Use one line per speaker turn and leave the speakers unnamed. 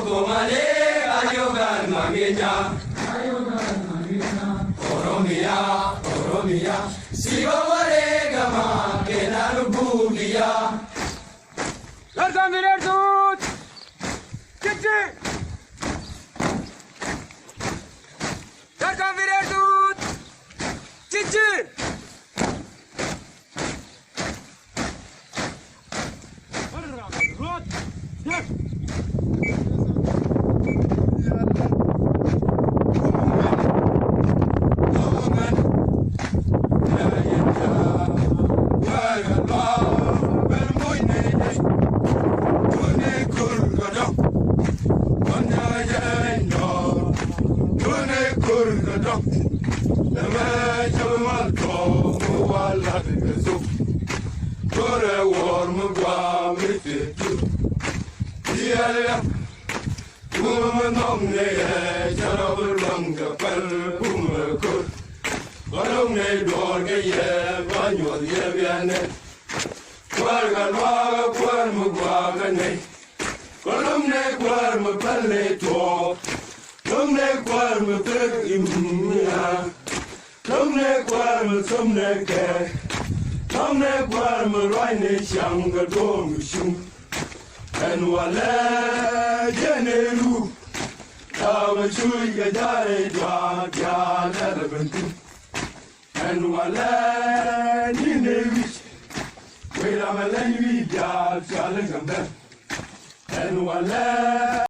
Komale ayogan mamenya Oromia Oromia Sivamare gama kenalu bugia
Lardan birer tut. Çıktı. Lardan birer tut. Çıktı. Rot. Gel.
And wala jenelu Tawa chuya jare jwa jya lalabantu And wala ninewich Wait, I'm a language, and wala